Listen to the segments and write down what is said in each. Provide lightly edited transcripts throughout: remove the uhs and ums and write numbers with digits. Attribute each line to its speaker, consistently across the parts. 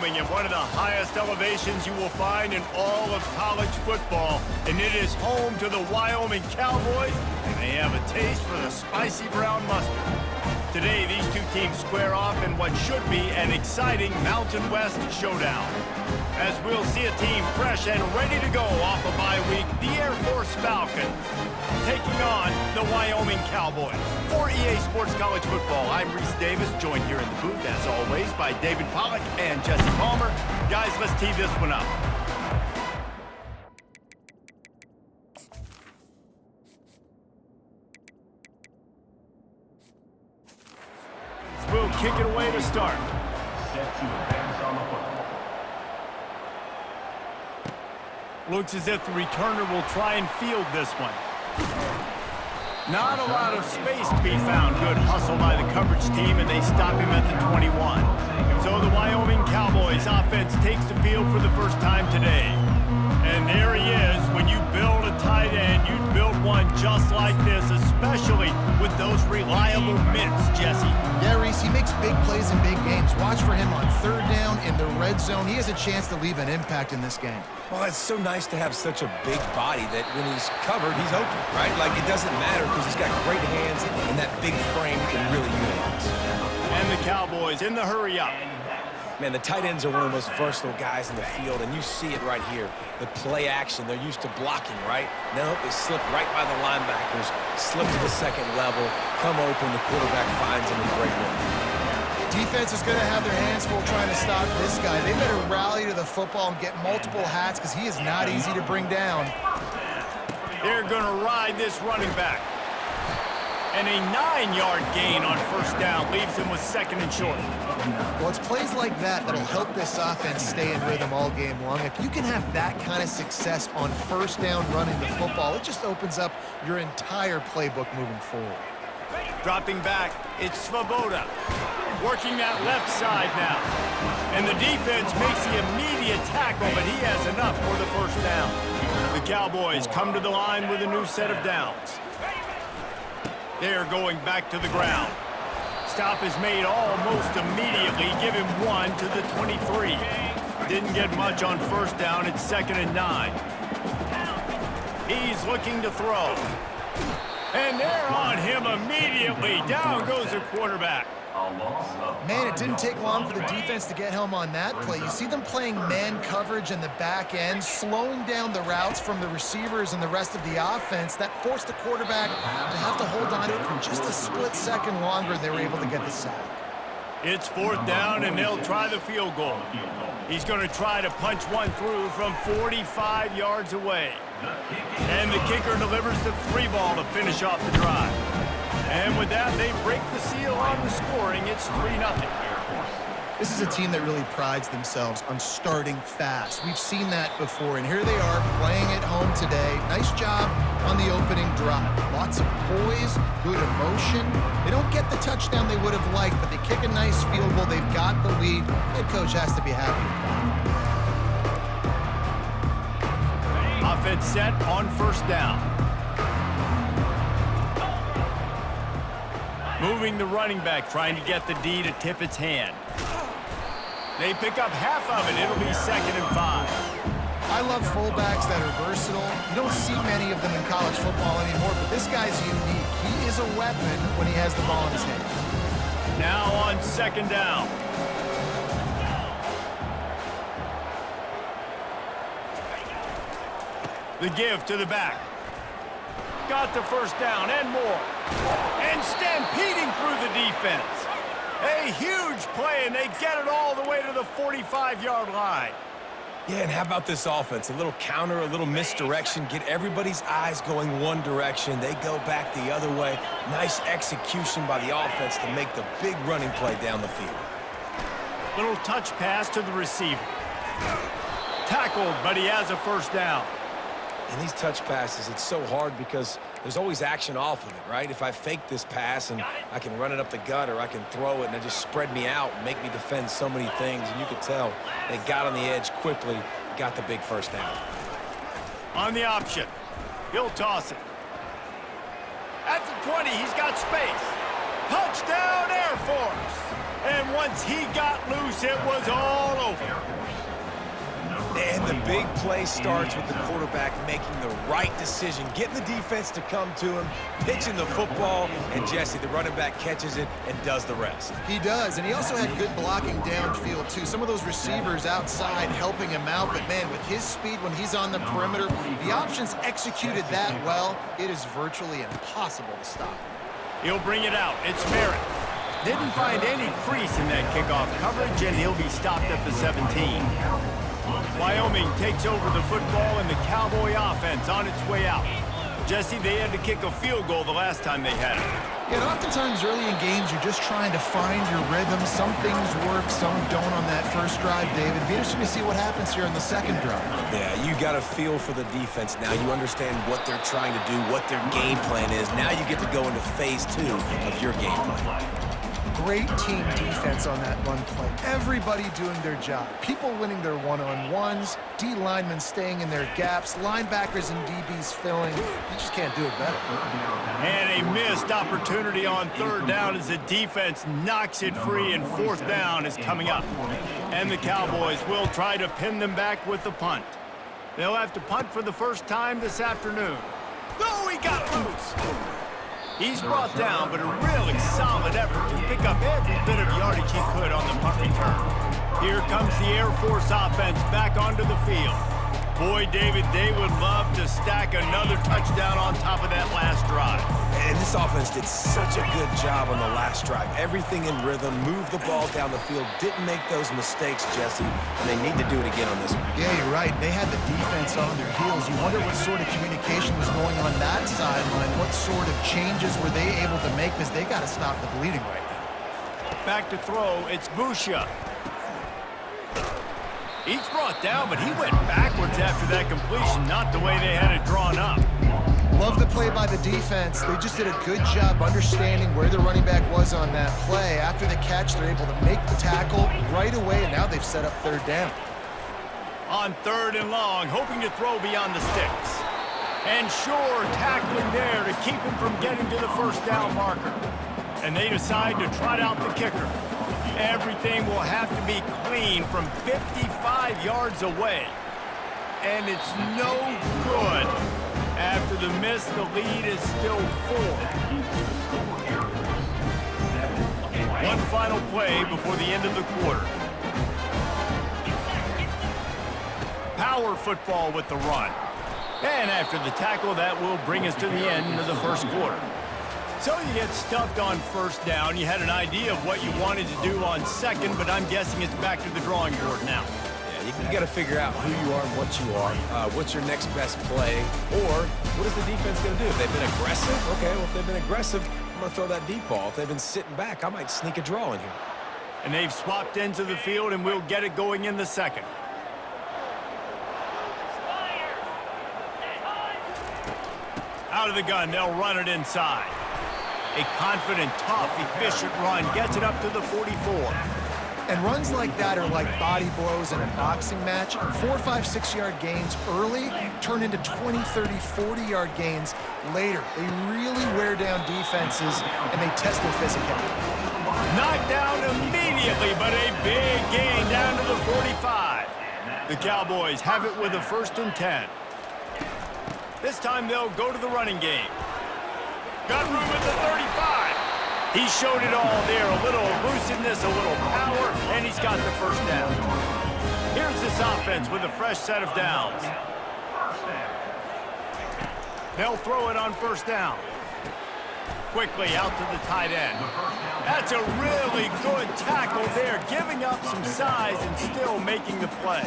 Speaker 1: Wyoming at one of the highest elevations you will find in all of college football. And it is home to the Wyoming Cowboys, and they have a taste for the spicy brown mustard. Today, these two teams square off in what should be an exciting Mountain West showdown. As we'll see a team fresh and ready to go off a bye week, the Air Force Falcons taking on the Wyoming Cowboys. For EA Sports College Football, I'm Reese Davis, joined here in the booth, as always, by David Pollack and Jesse Palmer. Guys, let's tee this one up. We'll kick it away to start.
Speaker 2: Set to advance on the football.
Speaker 1: Looks as if the returner will try and field this one. Not a lot of space to be found. Good hustle by the coverage team, and they stop him at the 21. So the Wyoming Cowboys offense takes the field for the first time today. And there he is. When you build a tight end, you build one just like this, especially with those reliable mitts, Jesse.
Speaker 3: Yeah, Reese, he makes big plays in big games. Watch for him on third down in the red zone. He has a chance to leave an impact in this game.
Speaker 4: Well, it's so nice to have such a big body that when he's covered, he's open, right? Like, it doesn't matter because he's got great hands and that big frame he can really utilize.
Speaker 1: And the Cowboys in the hurry up.
Speaker 4: Man, the tight ends are one of the most versatile guys in the field, and you see it right here. The play action, they're used to blocking, right? Now they slip right by the linebackers, slip to the second level, come open, the quarterback finds them in great way.
Speaker 3: Defense is going to have their hands full trying to stop this guy. They better rally to the football and get multiple hats because he is not easy to bring down.
Speaker 1: They're going to ride this running back. And a 9-yard gain on first down leaves him with second and short.
Speaker 3: Well, it's plays like that that'll help this offense stay in rhythm all game long. If you can have that kind of success on first down running the football, it just opens up your entire playbook moving forward.
Speaker 1: Dropping back, it's Svoboda. Working that left side now. And the defense makes the immediate tackle, but he has enough for the first down. The Cowboys come to the line with a new set of downs. They're going back to the ground. Stop is made almost immediately. Give him one to the 23. Didn't get much on first down. It's 2nd and 9. He's looking to throw. And they're on him immediately. Down goes the quarterback.
Speaker 3: Man, it didn't take long for the defense to get home on that play. You see them playing man coverage in the back end, slowing down the routes from the receivers and the rest of the offense. That forced the quarterback to have to hold on to it for just a split second longer, and they were able to get the sack.
Speaker 1: It's 4th down, and they'll try the field goal. He's going to try to punch one through from 45 yards away. And the kicker delivers the 3-ball to finish off the drive. And with that, they break the seal on the scoring. It's 3-0.
Speaker 3: This is a team that really prides themselves on starting fast. We've seen that before, and here they are playing at home today. Nice job on the opening drive. Lots of poise, good emotion. They don't get the touchdown they would have liked, but they kick a nice field goal. They've got the lead. Head coach has to be happy with that.
Speaker 1: Offense set on first down. Moving the running back, trying to get the D to tip its hand. They pick up half of it. It'll be 2nd and 5.
Speaker 3: I love fullbacks that are versatile. You don't see many of them in college football anymore, but this guy's unique. He is a weapon when he has the ball in his hands.
Speaker 1: Now on 2nd down. The give to the back. Got the first down and more. And stampeding through the defense. A huge play, and they get it all the way to the 45-yard line.
Speaker 4: Yeah, and how about this offense? A little counter, a little misdirection, get everybody's eyes going one direction. They go back the other way. Nice execution by the offense to make the big running play down the field.
Speaker 1: Little touch pass to the receiver. Tackled, but he has a first down.
Speaker 4: And these touch passes, it's so hard because there's always action off of it, right? If I fake this pass and I can run it up the gut or I can throw it and it just spread me out and make me defend so many things, and you could tell they got on the edge quickly, got the big first down.
Speaker 1: On the option, he'll toss it. At the 20, he's got space. Touchdown, Air Force! And once he got loose, it was all over.
Speaker 4: big play starts with the quarterback making the right decision, getting the defense to come to him, pitching the football, and Jesse, the running back, catches it and does the rest.
Speaker 3: He does, and he also had good blocking downfield, too. Some of those receivers outside helping him out, but, man, with his speed when he's on the perimeter, the options executed that well, it is virtually impossible to stop.
Speaker 1: He'll bring it out. It's Merritt. Didn't find any crease in that kickoff coverage, and he'll be stopped at the 17. Wyoming takes over the football, and the Cowboy offense on its way out. Jesse, they had to kick a field goal the last time they had it.
Speaker 3: Yeah, and oftentimes early in games, you're just trying to find your rhythm. Some things work, some don't on that first drive, David. It'd be interesting to see what happens here in the second drive.
Speaker 4: Yeah, you got a feel for the defense now. You understand what they're trying to do, what their game plan is. Now you get to go into phase 2 of your game plan.
Speaker 3: Great team defense on that run play. Everybody doing their job. People winning their one-on-ones, D linemen staying in their gaps, linebackers and DBs filling. You just can't do it better.
Speaker 1: And a missed opportunity on third down as the defense knocks it free, and fourth down is coming up. And the Cowboys will try to pin them back with the punt. They'll have to punt for the first time this afternoon. Oh, he got loose. He's brought down, but a really solid effort to pick up every bit of yardage he could on the punt return. Here comes the Air Force offense back onto the field. Boy, David, they would love to stack another touchdown on top of that last drive.
Speaker 4: And this offense did such a good job on the last drive. Everything in rhythm, moved the ball down the field, didn't make those mistakes, Jesse, and they need to do it again on this one.
Speaker 3: Yeah, you're right. They had the defense on their heels. You wonder what sort of communication was going on that sideline. What sort of changes were they able to make, because they got to stop the bleeding right now.
Speaker 1: Back to throw, it's Busha. He's brought down, but he went backwards after that completion, not the way they had it drawn up.
Speaker 3: Love the play by the defense. They just did a good job understanding where the running back was on that play. After the catch, they're able to make the tackle right away, and now they've set up third down.
Speaker 1: On third and long, hoping to throw beyond the sticks. And sure, tackling there to keep him from getting to the first down marker. And they decide to trot out the kicker. Everything will have to be clean from 55 yards away. And it's no good. After the miss, the lead is still 4. One final play before the end of the quarter. Power football with the run. And after the tackle, that will bring us to the end of the first quarter. So you get stuffed on first down. You had an idea of what you wanted to do on second, but I'm guessing it's back to the drawing board now.
Speaker 4: Yeah, you got to figure out who you are and what you are. What's your next best play? Or what is the defense going to do? If they've been aggressive, okay, well, if they've been aggressive, I'm going to throw that deep ball. If they've been sitting back, I might sneak a draw in here.
Speaker 1: And they've swapped ends of the field, and we'll get it going in the second. Out of the gun, they'll run it inside. A confident, tough, efficient run gets it up to the 44.
Speaker 3: And runs like that are like body blows in a boxing match. 4, 5, 6-yard gains early turn into 20, 30, 40-yard gains later. They really wear down defenses, and they test their physicality.
Speaker 1: Knocked down immediately, but a big gain down to the 45. The Cowboys have it with a 1st and 10. This time they'll go to the running game. Got room at the 35. He showed it all there. A little elusiveness, a little power, and he's got the first down. Here's this offense with a fresh set of downs. They'll throw it on first down. Quickly out to the tight end. That's a really good tackle there, giving up some size and still making the play.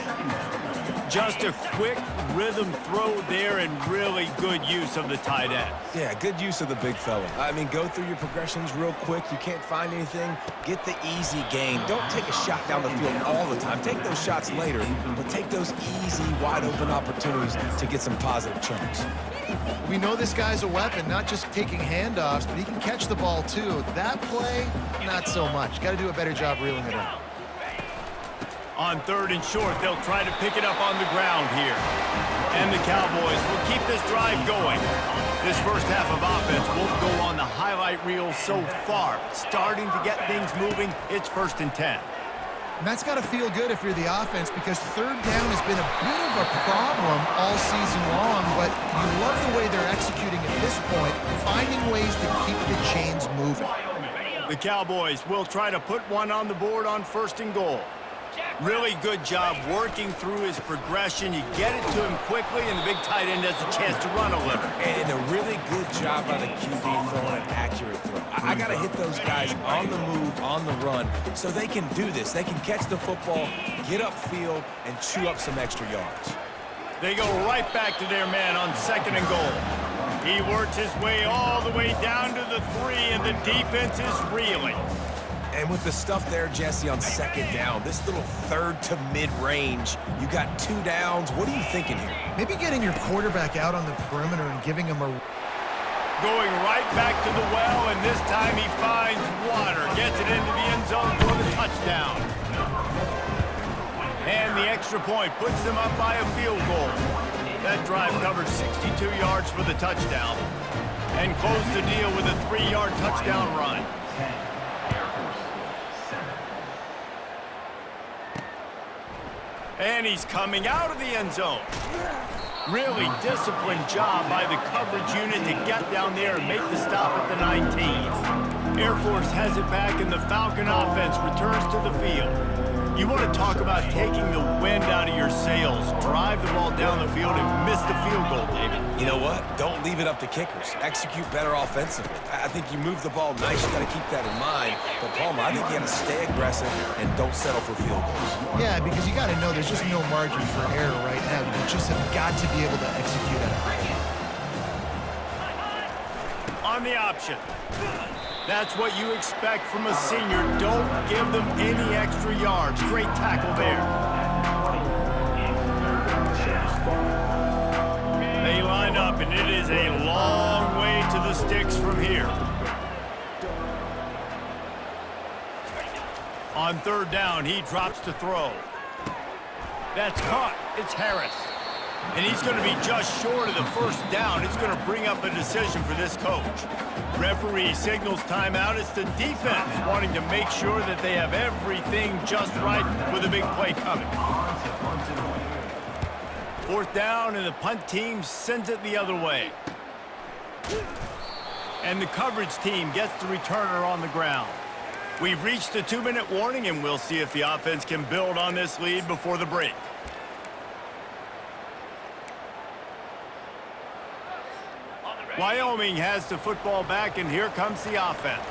Speaker 1: Just a quick rhythm throw there and really good use of the tight end.
Speaker 4: Yeah, good use of the big fella. I mean, go through your progressions real quick. You can't find anything, get the easy gain. Don't take a shot down the field all the time. Take those shots later, but take those easy, wide-open opportunities to get some positive chunks.
Speaker 3: We know this guy's a weapon, not just taking handoffs, but he can catch the ball too. That play, not so much. Got to do a better job reeling it in.
Speaker 1: On third and short, they'll try to pick it up on the ground here. And the Cowboys will keep this drive going. This first half of offense won't go on the highlight reel so far. But starting to get things moving, it's 1st and 10.
Speaker 3: And that's got to feel good if you're the offense, because third down has been a bit of a problem all season long, but you love the way they're executing at this point, finding ways to keep the chains moving.
Speaker 1: The Cowboys will try to put one on the board on 1st and goal. Really good job working through his progression. You get it to him quickly, and the big tight end has a chance to run a little.
Speaker 4: And a really good job by the QB throwing an accurate throw. I got to hit those guys on the move, on the run, so they can do this. They can catch the football, get upfield, and chew up some extra yards.
Speaker 1: They go right back to their man on 2nd and goal. He works his way all the way down to the 3, and the defense is reeling.
Speaker 4: And with the stuff there, Jesse, on 2nd down, this little 3rd to mid-range, you got 2 downs. What are you thinking here?
Speaker 3: Maybe getting your quarterback out on the perimeter and giving him a...
Speaker 1: Going right back to the well, and this time he finds water. Gets it into the end zone for the touchdown. And the extra point puts them up by a field goal. That drive covered 62 yards for the touchdown and closed the deal with a 3-yard touchdown run. And he's coming out of the end zone. Really disciplined job by the coverage unit to get down there and make the stop at the 19. Air Force has it back, and the Falcon offense returns to the field. You want to talk about taking the wind out of your sails. Drive the ball down the field and miss the field goal, David.
Speaker 4: You know what? Don't leave it up to kickers. Execute better offensively. I think you move the ball nice. You got to keep that in mind. But, Palmer, I think you got to stay aggressive and don't settle for field goals.
Speaker 3: Yeah, because you got to know there's just no margin for error right now. You just have got to be able to execute at a high level.
Speaker 1: On the option. That's what you expect from a senior. Don't give them any extra yards. Great tackle there. They line up, and it is a long way to the sticks from here. On 3rd down, he drops to throw. That's caught. It's Harris. And he's going to be just short of the 1st down. It's going to bring up a decision for this coach. Referee signals timeout. It's the defense wanting to make sure that they have everything just right with a big play coming. 4th down, and the punt team sends it the other way. And the coverage team gets the returner on the ground. We've reached the 2-minute warning, and we'll see if the offense can build on this lead before the break. Wyoming has the football back, and here comes the offense.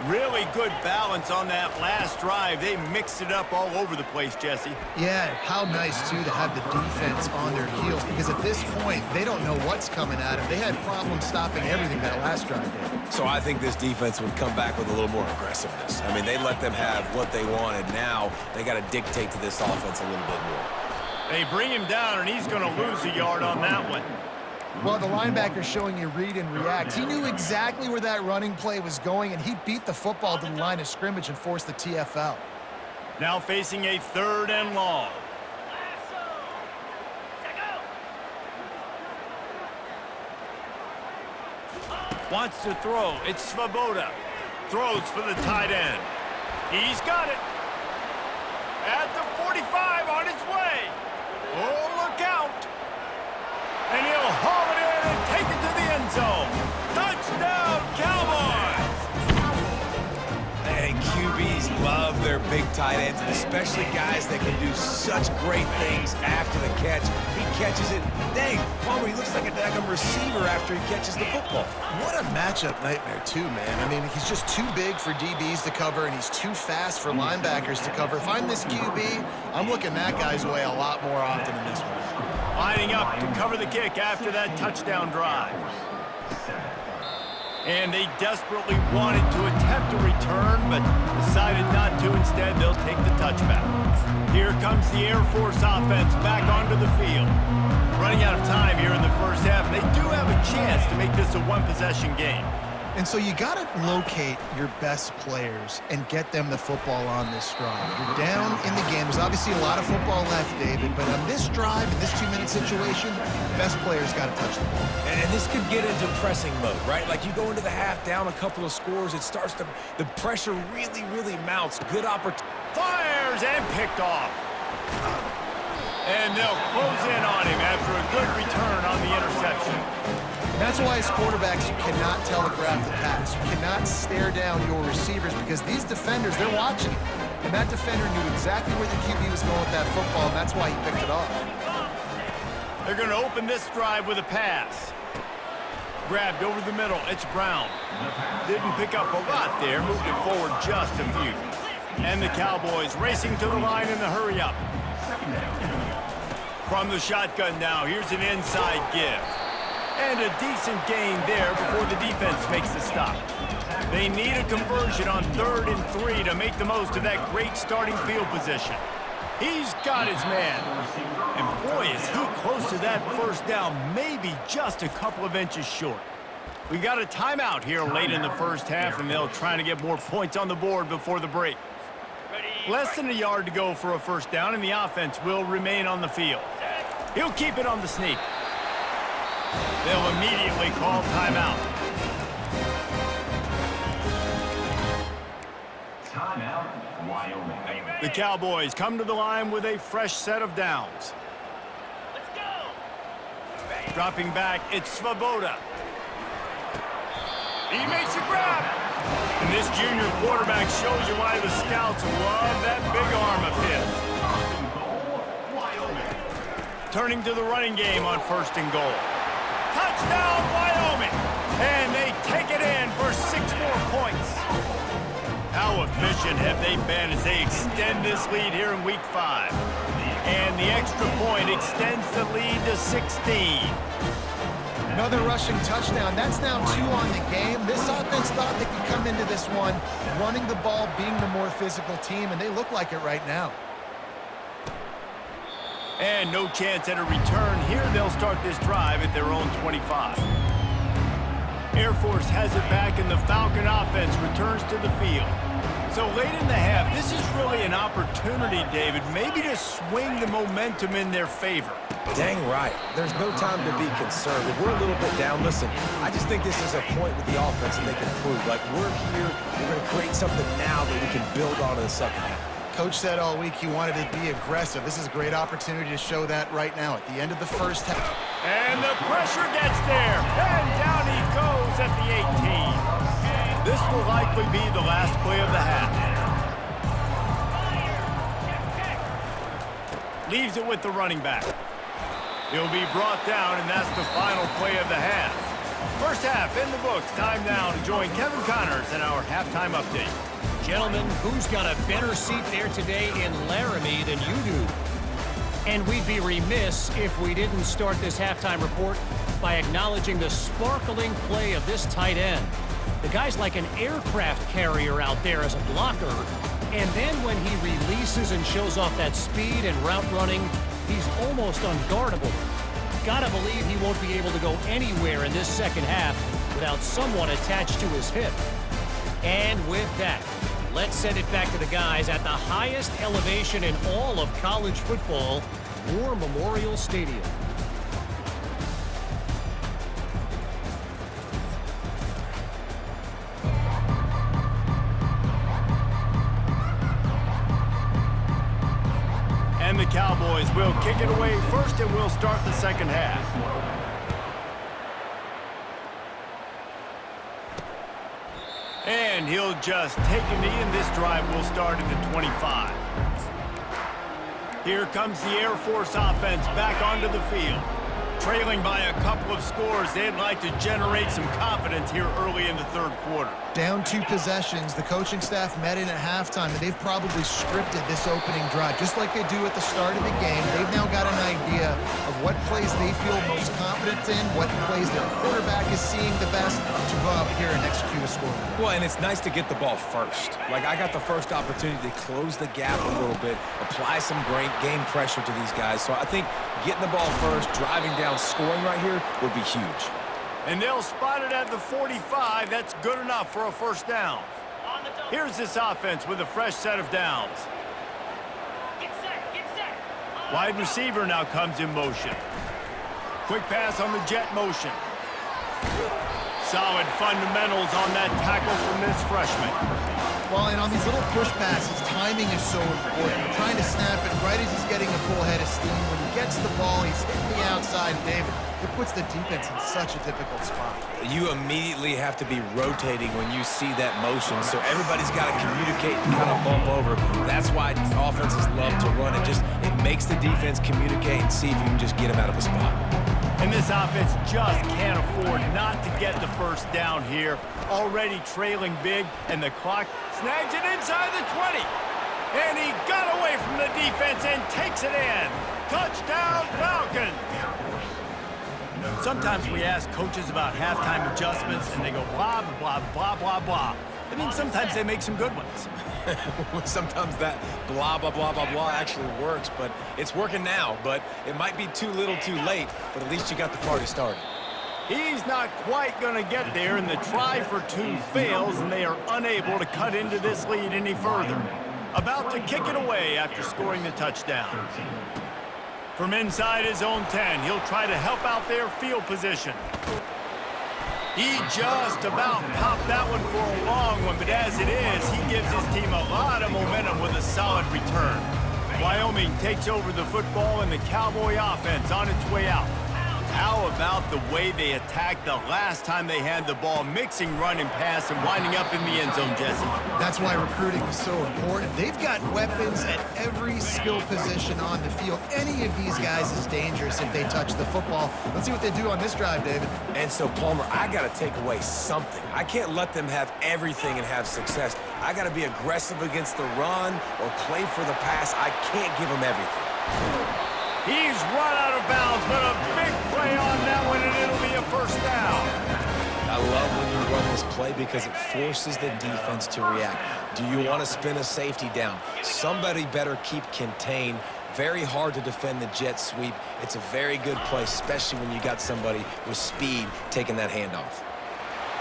Speaker 1: Really good balance on that last drive. They mixed it up all over the place, Jesse.
Speaker 3: Yeah, how nice, too, to have the defense on their heels, because at this point, they don't know what's coming at them. They had problems stopping everything that last drive did.
Speaker 4: So I think this defense would come back with a little more aggressiveness. I mean, they let them have what they wanted. Now they got to dictate to this offense a little bit more.
Speaker 1: They bring him down, and he's going to lose a yard on that one.
Speaker 3: Well, the linebacker's showing you read and react. He knew exactly where that running play was going, and he beat the football to the line of scrimmage and forced the TFL.
Speaker 1: Now facing a 3rd and long. Wants to throw. It's Svoboda. Throws for the tight end. He's got it. At the 45 on his way. Oh, look out. And he'll haul it in and take it to the end zone. Touchdown, Cowboys!
Speaker 4: And QBs love their big tight ends, and especially guys that can do such great things after the catch. He catches it. Dang, Palmer, he looks like a daggum receiver after he catches the football.
Speaker 3: What a matchup nightmare, too, man. I mean, he's just too big for DBs to cover, and he's too fast for linebackers to cover. If I'm this QB, I'm looking that guy's way a lot more often in this one.
Speaker 1: Lining up to cover the kick after that touchdown drive. And they desperately wanted to attempt a return, but decided not to. Instead, they'll take the touchback. Here comes the Air Force offense back onto the field. Running out of time here in the 1st half, and they do have a chance to make this a one-possession game.
Speaker 3: And so you got to locate your best players and get them the football on this drive. You're down in the game. There's obviously a lot of football left, David, but on this drive, in this 2-minute situation, best players got to touch the ball.
Speaker 4: And this could get into pressing mode, right? Like you go into the half down a couple of scores, it starts to, the pressure really, really mounts. Good opportunity.
Speaker 1: Fires and picked off. And they'll close in on him after a good return on the interception.
Speaker 3: And that's why as quarterbacks, you cannot telegraph the pass. You cannot stare down your receivers because these defenders, they're watching you. And that defender knew exactly where the QB was going with that football, and that's why he picked it off.
Speaker 1: They're going to open this drive with a pass. Grabbed over the middle. It's Brown. Didn't pick up a lot there. Moved it forward just a few. And the Cowboys racing to the line in the hurry-up. From the shotgun now, here's an inside give. And a decent gain there before the defense makes the stop. They need a conversion on 3rd and 3 to make the most of that great starting field position. He's got his man. And boy, is he close to that first down, maybe just a couple of inches short. We got a timeout here late in the first half, and they'll try to get more points on the board before the break. Less than a yard to go for a first down, and the offense will remain on the field. He'll keep it on the sneak. They'll immediately call timeout.
Speaker 2: Timeout, Wyoming.
Speaker 1: The Cowboys come to the line with a fresh set of downs.
Speaker 5: Let's go.
Speaker 1: Dropping back, it's Svoboda. He makes a grab. And this junior quarterback shows you why the scouts love that big arm of his. Turning to the running game on 1st and goal. Touchdown, Wyoming! And they take it in for 6 more points. How efficient have they been as they extend this lead here in Week 5? And the extra point extends the lead to 16.
Speaker 3: Another rushing touchdown. That's now 2 on the game. This offense thought they could come into this one running the ball, being the more physical team, and they look like it right now.
Speaker 1: And no chance at a return here. They'll start this drive at their own 25. Air Force has it back, and the Falcon offense returns to the field. So late in the half, this is really an opportunity, David, maybe to swing the momentum in their favor.
Speaker 4: Dang right. There's no time to be concerned. If we're a little bit down, listen, I just think this is a point with the offense that they can prove. Like, we're here, we're going to create something now that we can build on in the second half.
Speaker 3: Coach said all week he wanted to be aggressive. This is a great opportunity to show that right now at the end of the first half.
Speaker 1: And the pressure gets there. And down he goes at the 18. This will likely be the last play of the half. Leaves it with the running back. He'll be brought down, and that's the final play of the half. First half in the books. Time now to join Kevin Connors in our halftime update.
Speaker 6: Gentlemen, who's got a better seat there today in Laramie than you do? And we'd be remiss if we didn't start this halftime report by acknowledging the sparkling play of this tight end. The guy's like an aircraft carrier out there as a blocker, and then when he releases and shows off that speed and route running, he's almost unguardable. Gotta believe he won't be able to go anywhere in this second half without someone attached to his hip. And with that, let's send it back to the guys at the highest elevation in all of college football, War Memorial Stadium.
Speaker 1: And the Cowboys will kick it away first, and we'll start the second half. And he'll just take a knee, and this drive will start at the 25. Here comes the Air Force offense back onto the field. Trailing by a couple of scores, they'd like to generate some confidence here early in the third quarter.
Speaker 3: Down 2 possessions, the coaching staff met in at halftime, and they've probably scripted this opening drive, just like they do at the start of the game. They've now got an idea of what plays they feel most confident in, what plays their quarterback is seeing the best to go out here and execute a score.
Speaker 4: Well, and it's nice to get the ball first. Like, I got the first opportunity to close the gap a little bit, apply some great game pressure to these guys. So I think getting the ball first, driving down, scoring right here would be huge.
Speaker 1: And they'll spot it at the 45. That's good enough for a first down. Here's this offense with a fresh set of downs.
Speaker 5: Get set.
Speaker 1: Wide receiver now comes in motion. Quick pass on the jet motion. Solid fundamentals on that tackle from this freshman.
Speaker 3: Well, and on these little push passes, timing is so important. You're trying to snap it right as he's getting a full head of steam. When he gets the ball, he's hitting the outside, David. It puts the defense in such a difficult spot.
Speaker 4: You immediately have to be rotating when you see that motion, so everybody's got to communicate and kind of bump over. That's why offenses love to run it. It makes the defense communicate and see if you can just get him out of a spot.
Speaker 1: And this offense just can't afford not to get the first down here. Already trailing big, and the clock snags it inside the 20. And he got away from the defense and takes it in. Touchdown, Falcons! Sometimes we ask coaches about halftime adjustments, and they go blah, blah, blah, blah, blah. I mean, sometimes they make some good ones.
Speaker 4: Sometimes that blah, blah, blah, blah, blah actually works, but it's working now. But it might be too little too late, but at least you got the party started.
Speaker 1: He's not quite going to get there, and the try for two fails, and they are unable to cut into this lead any further. About to kick it away after scoring the touchdown. From inside his own 10, he'll try to help out their field position. He just about popped that one for a long one, but as it is, he gives his team a lot of momentum with a solid return. Wyoming takes over the football, and the Cowboy offense on its way out. How about the way they attacked the last time they had the ball, mixing run and pass and winding up in the end zone, Jesse?
Speaker 3: That's why recruiting is so important. They've got weapons at every skill position on the field. Any of these guys is dangerous if they touch the football. Let's see what they do on this drive, David.
Speaker 4: And so, Palmer, I got to take away something. I can't let them have everything and have success. I got to be aggressive against the run or play for the pass. I can't give them everything.
Speaker 1: He's run out of bounds, but a big play on that one, and it'll be a first down.
Speaker 4: I love when you run this play because it forces the defense to react. Do you want to spin a safety down? Somebody better keep contained. Very hard to defend the jet sweep. It's a very good play, especially when you got somebody with speed taking that handoff.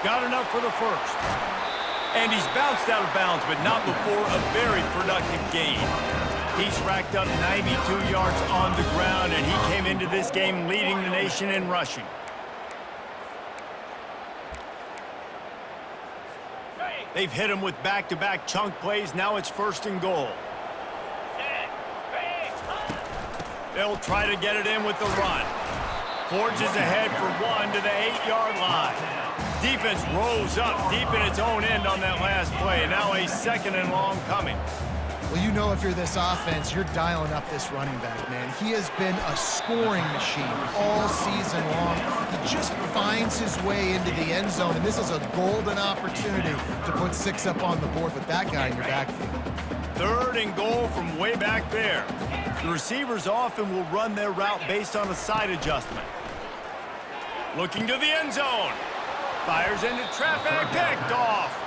Speaker 1: Got enough for the first. And he's bounced out of bounds, but not before a very productive gain. He's racked up 92 yards on the ground, and he came into this game leading the nation in rushing. They've hit him with back-to-back chunk plays. Now it's 1st and goal. They'll try to get it in with the run. Forges ahead for one to the 8-yard line. Defense rolls up deep in its own end on that last play. Now a 2nd and long coming.
Speaker 3: Well, you know if you're this offense, you're dialing up this running back, man. He has been a scoring machine all season long. He just finds his way into the end zone, and this is a golden opportunity to put 6 up on the board with that guy in your backfield.
Speaker 1: 3rd and goal from way back there. The receivers often will run their route based on a side adjustment. Looking to the end zone. Fires into traffic, picked off.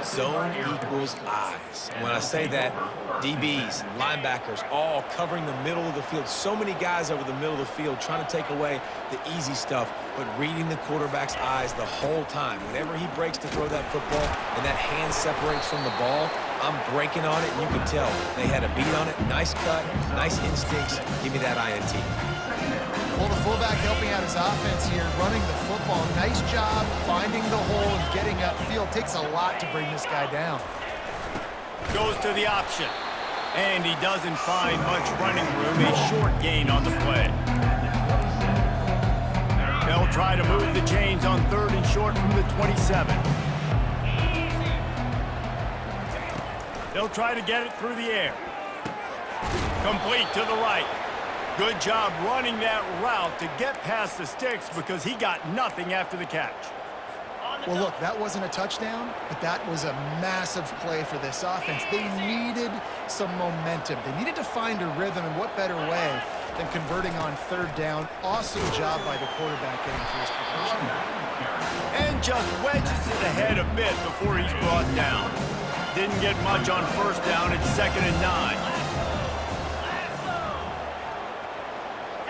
Speaker 4: Zone equals eyes. When I say that, DBs, linebackers, all covering the middle of the field. So many guys over the middle of the field trying to take away the easy stuff, but reading the quarterback's eyes the whole time. Whenever he breaks to throw that football and that hand separates from the ball, I'm breaking on it, and you can tell they had a beat on it. Nice cut, nice instincts. Give me that INT.
Speaker 3: Well, the fullback helping out his offense here, running the football. Nice job finding the hole and getting upfield. Takes a lot to bring this guy down.
Speaker 1: Goes to the option. And he doesn't find much running room. A short gain on the play. They'll try to move the chains on 3rd and short from the 27. They'll try to get it through the air. Complete to the right. Good job running that route to get past the sticks because he got nothing after the catch.
Speaker 3: Well, look, that wasn't a touchdown, but that was a massive play for this offense. They needed some momentum. They needed to find a rhythm, and what better way than converting on 3rd down. Awesome job by the quarterback getting through his position.
Speaker 1: And just wedges it ahead a bit before he's brought down. Didn't get much on 1st down. It's 2nd and 9.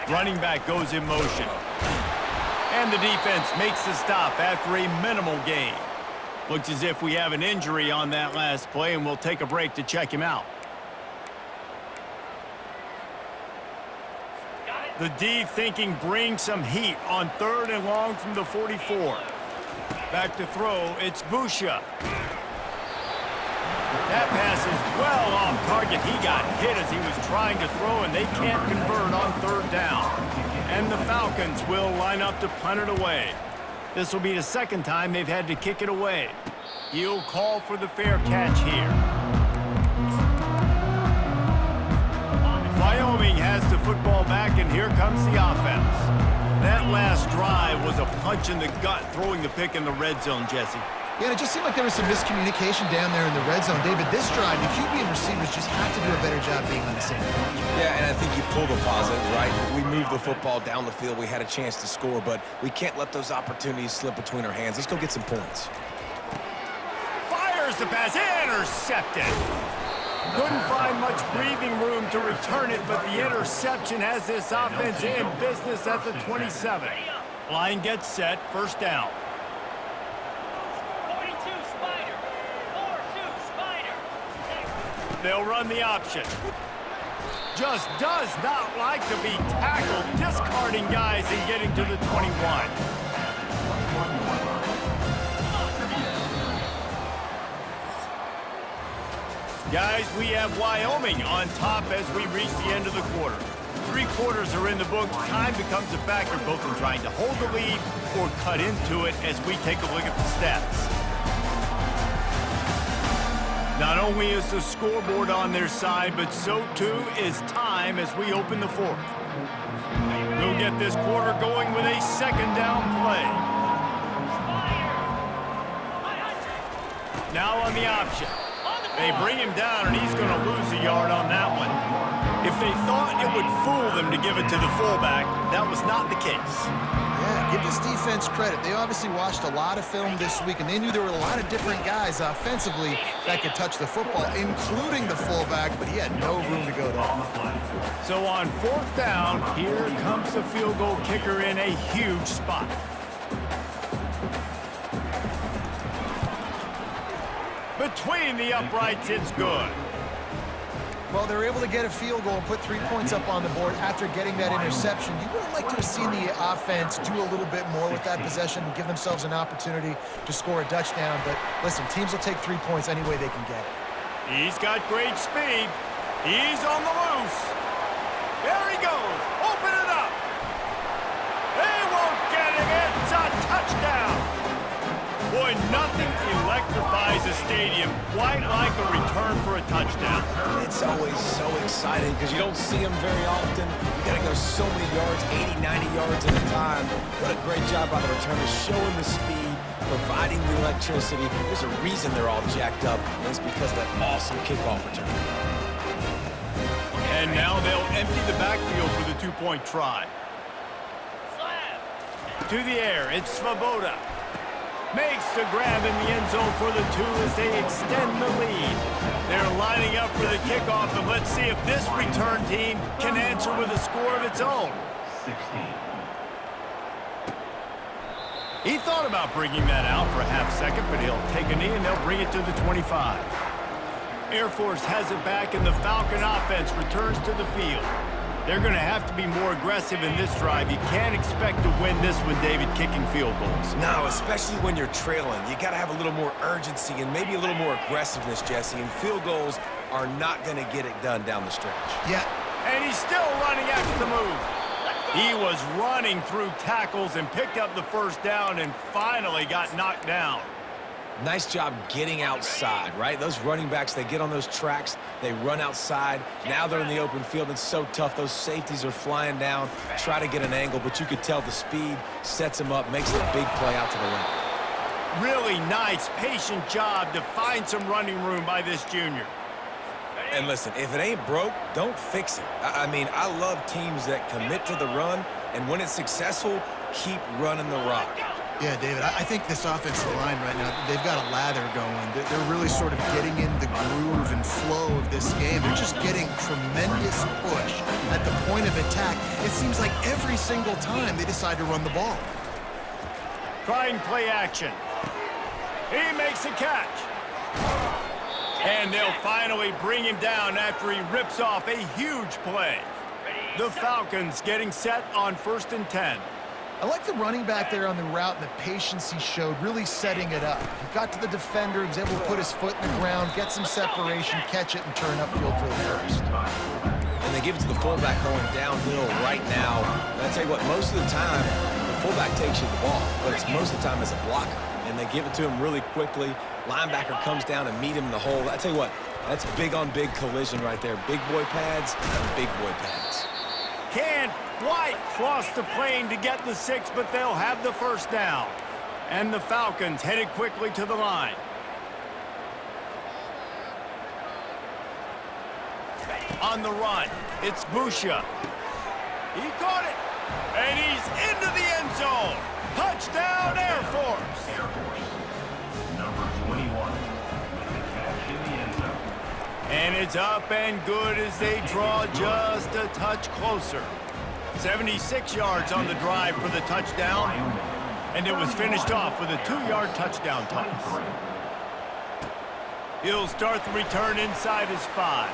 Speaker 1: Running back goes in motion. And the defense makes the stop after a minimal gain. Looks as if we have an injury on that last play, and we'll take a break to check him out. The D thinking bring some heat on 3rd and long from the 44. Back to throw, it's Busha. That pass is well off target. He got hit as he was trying to throw, and they can't convert on third down. And the Falcons will line up to punt it away. This will be the second time they've had to kick it away. He'll call for the fair catch here. Wyoming has the football back, and here comes the offense. That last drive was a punch in the gut, throwing the pick in the red zone, Jesse.
Speaker 3: Yeah, it just seemed like there was some miscommunication down there in the red zone. David, this drive, the QB and receivers just have to do a better job being on the same page.
Speaker 4: Yeah, and I think you pull the positive, right? We moved the football down the field. We had a chance to score, but we can't let those opportunities slip between our hands. Let's go get some points.
Speaker 1: Fires the pass, intercepted. Couldn't find much breathing room to return it, but the interception has this offense in business at the 27. Line gets set, first down.
Speaker 5: 42 Spider. 4-2 Spider.
Speaker 1: They'll run the option. Just does not like to be tackled, discarding guys and getting to the 21. Guys, we have Wyoming on top as we reach the end of the quarter. 3 quarters are in the books. Time becomes a factor both in trying to hold the lead or cut into it as we take a look at the stats. Not only is the scoreboard on their side, but so too is time as we open the fourth. We'll get this quarter going with a second down play. Now on the option. They bring him down, and he's going to lose a yard on that one. If they thought it would fool them to give it to the fullback, that was not the case.
Speaker 3: Yeah, give this defense credit. They obviously watched a lot of film this week, and they knew there were a lot of different guys offensively that could touch the football, including the fullback, but he had no room to go there.
Speaker 1: So on fourth down, here comes the field goal kicker in a huge spot. Between the uprights, it's good.
Speaker 3: Well, they were able to get a field goal and put 3 points up on the board after getting that interception. You would have liked to have seen the offense do a little bit more with that possession and give themselves an opportunity to score a touchdown. But listen, teams will take 3 points any way they can get it.
Speaker 1: He's got great speed. He's on the loose. There he goes. Open it up. They won't get him. It's a touchdown. Boy, nothing electrifies a stadium quite like a return for a touchdown.
Speaker 4: It's always so exciting because you don't see them very often. You got to go so many yards, 80, 90 yards at a time. What a great job by the returners, showing the speed, providing the electricity. There's a reason they're all jacked up, and it's because of that awesome kickoff return.
Speaker 1: And now they'll empty the backfield for the 2-point try. To the air, it's Svoboda. Makes the grab in the end zone for the 2 as they extend the lead. They're lining up for the kickoff, and let's see if this return team can answer with a score of its own.
Speaker 2: 16.
Speaker 1: He thought about bringing that out for a half second, but he'll take a knee and they'll bring it to the 25. Air Force has it back, and the Falcon offense returns to the field. They're going to have to be more aggressive in this drive. You can't expect to win this one, David, kicking field goals.
Speaker 4: No, especially when you're trailing. You got to have a little more urgency and maybe a little more aggressiveness, Jesse. And field goals are not going to get it done down the stretch.
Speaker 3: Yeah.
Speaker 1: And he's still running after the move. He was running through tackles and picked up the first down and finally got knocked down.
Speaker 4: Nice job getting outside, right? Those running backs, they get on those tracks, they run outside. Now they're in the open field. It's so tough. Those safeties are flying down, try to get an angle, but you could tell the speed sets them up, makes the big play out to the left.
Speaker 1: Really nice, patient job to find some running room by this junior.
Speaker 4: And listen, if it ain't broke, don't fix it. I mean, I love teams that commit to the run, and when it's successful, keep running the rock.
Speaker 3: Yeah, David, I think this offensive line right now, they've got a lather going. They're really sort of getting in the groove and flow of this game. They're just getting tremendous push at the point of attack. It seems like every single time they decide to run the ball.
Speaker 1: Trying play action. He makes a catch. And they'll finally bring him down after he rips off a huge play. The Falcons getting set on 1st and 10.
Speaker 3: I like the running back there on the route and the patience he showed, really setting it up. He got to the defender, he was able to put his foot in the ground, get some separation, catch it, and turn upfield for the first.
Speaker 4: And they give it to the fullback going downhill right now. And I tell you what, most of the time, the fullback takes you the ball, but it's most of the time as a blocker. And they give it to him really quickly. Linebacker comes down and meet him in the hole. I tell you what, that's big on big collision right there. Big boy pads and big boy pads.
Speaker 1: Can't quite cross the plane to get the 6, but they'll have the first down. And the Falcons headed quickly to the line. On the run, it's Busha. He caught it, and he's into the end zone. Touchdown, Air Force.
Speaker 2: Air Force. Number 21. With the catch in the end zone.
Speaker 1: And it's up and good as they draw just a touch closer. 76 yards on the drive for the touchdown, and it was finished off with a 2-yard touchdown toss. He'll start the return inside his 5.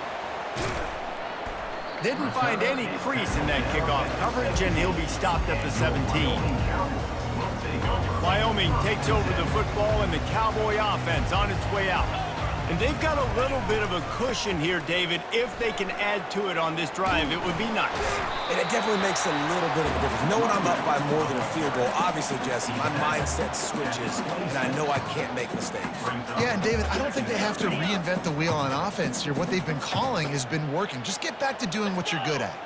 Speaker 1: Didn't find any crease in that kickoff coverage, and he'll be stopped at the 17. Wyoming takes over the football, and the Cowboy offense on its way out. And they've got a little bit of a cushion here, David. If they can add to it on this drive, it would be nice.
Speaker 4: And it definitely makes a little bit of a difference. Knowing I'm up by more than a field goal, obviously, Jesse, my mindset switches, and I know I can't make mistakes.
Speaker 3: Yeah, and David, I don't think they have to reinvent the wheel on offense here. What they've been calling has been working. Just get back to doing what you're good at.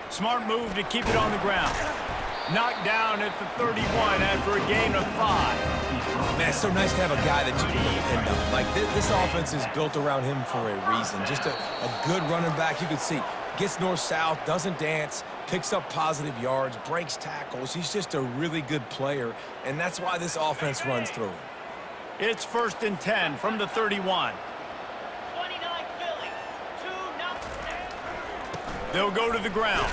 Speaker 1: Smart move to keep it on the ground. Knocked down at the 31 after a gain of 5.
Speaker 4: Man, it's so nice to have a guy that you can depend on. Like, this offense is built around him for a reason. Just a good running back. You can see, gets north-south, doesn't dance, picks up positive yards, breaks tackles. He's just a really good player, and that's why this offense runs through him.
Speaker 1: It's 1st and 10 from the 31.
Speaker 5: 29 Philly. 2-0.
Speaker 1: They'll go to the ground.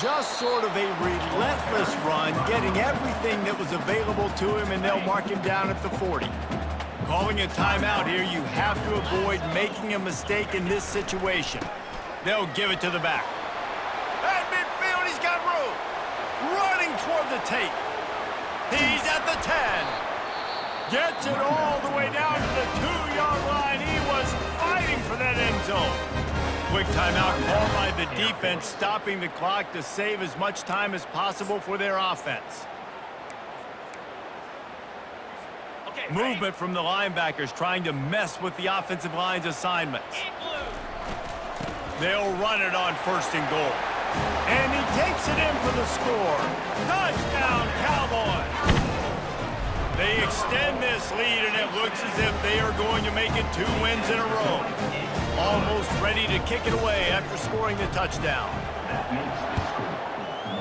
Speaker 1: Just sort of a relentless run, getting everything that was available to him, and they'll mark him down at the 40. Calling a timeout here, you have to avoid making a mistake in this situation. They'll give it to the back. At midfield, he's got room. Running toward the tape. He's at the 10. Gets it all the way down to the 2-yard line. He was fighting for that end zone. Quick timeout called by the defense, stopping the clock to save as much time as possible for their offense.
Speaker 5: Okay,
Speaker 1: Movement from the linebackers trying to mess with the offensive line's assignments. They'll run it on 1st and goal. And he takes it in for the score. Touchdown, Cowboys! They extend this lead, and it looks as if they are going to make it 2 wins in a row. Almost ready to kick it away after scoring the touchdown.
Speaker 2: That makes the score.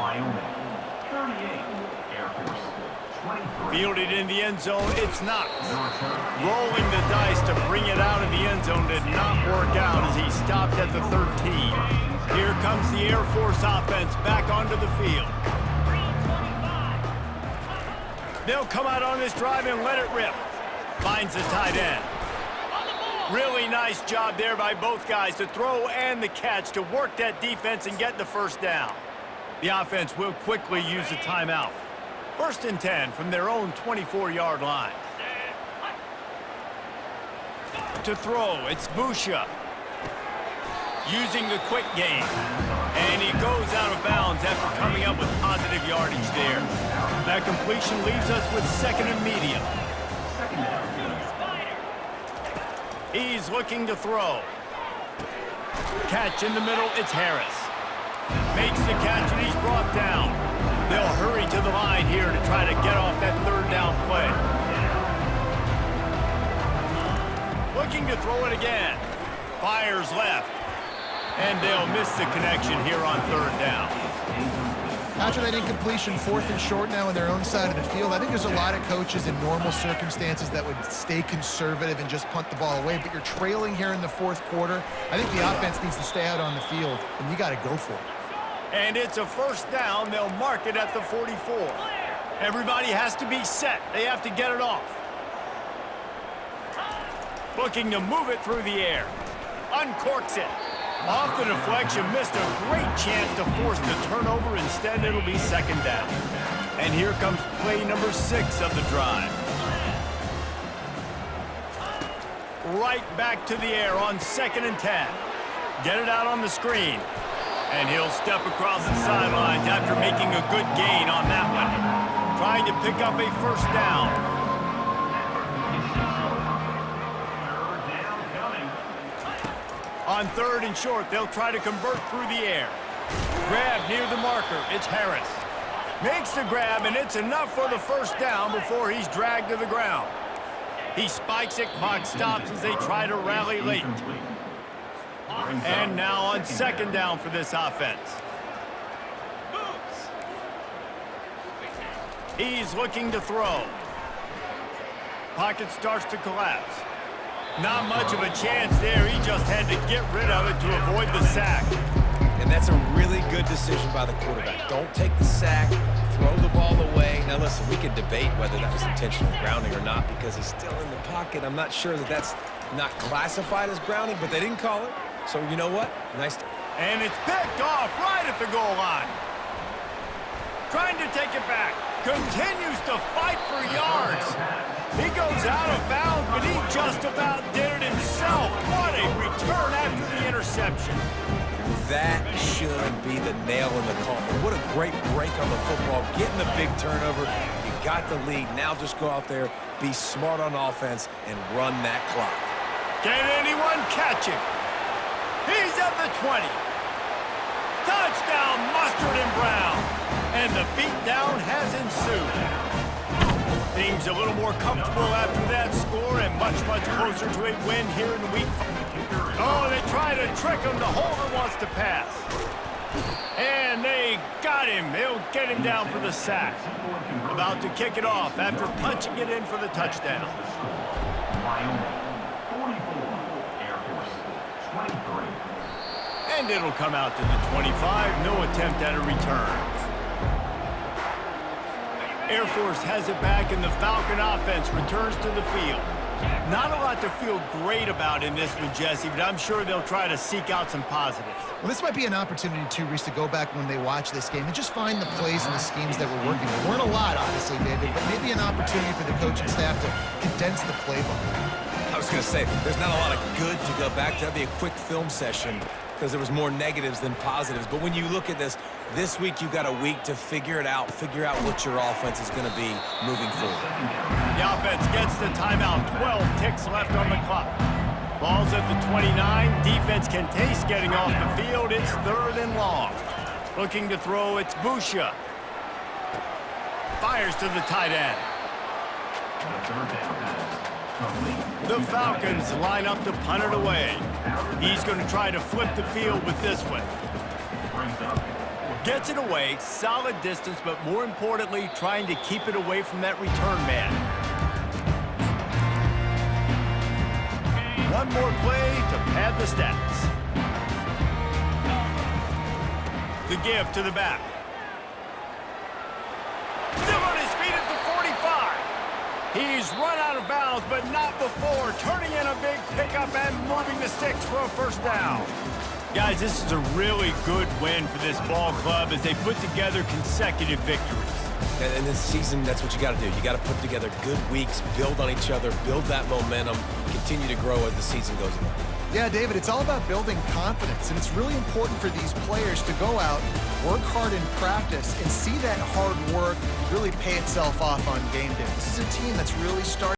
Speaker 2: Wyoming 38. Air Force 23.
Speaker 1: Fielded in the end zone, it's knocked. Rolling the dice to bring it out of the end zone did not work out as he stopped at the 13. Here comes the Air Force offense back onto the field. They'll come out on this drive and let it rip. Finds the tight end. Really nice job there by both guys to throw and the catch to work that defense and get the first down. The offense will quickly use a timeout. 1st and 10 from their own 24-yard line. To throw, it's Busha. Using the quick game. And he goes out of bounds after coming up with positive yardage there. That completion leaves us with 2nd and medium. He's looking to throw. Catch in the middle, it's Harris. Makes the catch and he's brought down. They'll hurry to the line here to try to get off that 3rd down play. Looking to throw it again. Fires left. And they'll miss the connection here on 3rd down.
Speaker 3: After that incompletion, 4th and short now on their own side of the field, I think there's a lot of coaches in normal circumstances that would stay conservative and just punt the ball away, but you're trailing here in the 4th quarter. I think the offense needs to stay out on the field, and you got to go for it.
Speaker 1: And it's a 1st down. They'll mark it at the 44. Everybody has to be set. They have to get it off. Looking to move it through the air. Uncorks it. Off the deflection, missed a great chance to force the turnover. Instead, it'll be second down. And here comes play number 6 of the drive. Right back to the air on 2nd and 10. Get it out on the screen. And he'll step across the sidelines after making a good gain on that one. Trying to pick up a first down. On 3rd and short, they'll try to convert through the air. Grab near the marker. It's Harris. Makes the grab, and it's enough for the first down before he's dragged to the ground. He spikes it, clock stops as they try to rally late. And now on 2nd down for this offense. He's looking to throw. Pocket starts to collapse. Not much of a chance there. He just had to get rid of it to avoid the sack.
Speaker 4: And that's a really good decision by the quarterback. Don't take the sack, throw the ball away. Now listen, we can debate whether that was intentional grounding or not because he's still in the pocket. I'm not sure that that's not classified as grounding, but they didn't call it. So you know what? Nice.
Speaker 1: And it's picked off right at the goal line. Trying to take it back. Continues to fight for yards. He goes out of bounds, but he just about did it himself. What a return after the interception.
Speaker 4: That should be the nail in the coffin. What a great break on the football. Getting the big turnover. You got the lead. Now just go out there, be smart on offense, and run that clock.
Speaker 1: Can anyone catch him? He's at the 20. Touchdown, Mustard and Brown. And the beatdown has ensued. Things a little more comfortable after that score and much, much closer to a win here in week 5. Oh, they try to trick him. The holder wants to pass. And they got him. They'll get him down for the sack. About to kick it off after punching it in for the touchdown.
Speaker 2: Wyoming, 44. Air Force, 23.
Speaker 1: And it'll come out to the 25. No attempt at a return. Air Force has it back, and the Falcon offense returns to the field. Not a lot to feel great about in this one, Jesse, but I'm sure they'll try to seek out some positives.
Speaker 3: Well, this might be an opportunity, too, Reese, to go back when they watch this game and just find the plays and the schemes that were working. There weren't a lot, obviously, David, but maybe an opportunity for the coaching staff to condense the playbook.
Speaker 4: I was going to say, there's not a lot of good to go back to. That'd be a quick film session because there was more negatives than positives. But when you look at this week you've got a week to figure it out, figure out what your offense is going to be moving forward.
Speaker 1: The offense gets the timeout. 12 ticks left on the clock. Ball's at the 29. Defense can taste getting off the field. It's 3rd and long. Looking to throw, it's Busha. Fires to the tight end. The Falcons line up to punt it away. He's going to try to flip the field with this one. Gets it away, solid distance, but more importantly, trying to keep it away from that return man. One more play to pad the stats. The give to the back. Still on his feet at the 45. He's run out of bounds, but not before turning in a big pickup and moving the sticks for a first down. Guys, this is a really good win for this ball club as they put together consecutive victories.
Speaker 4: And this season, that's what you got to do. You got to put together good weeks, build on each other, build that momentum, continue to grow as the season goes on.
Speaker 3: Yeah, David, it's all about building confidence, and it's really important for these players to go out, work hard in practice, and see that hard work really pay itself off on game day. This is a team that's really starting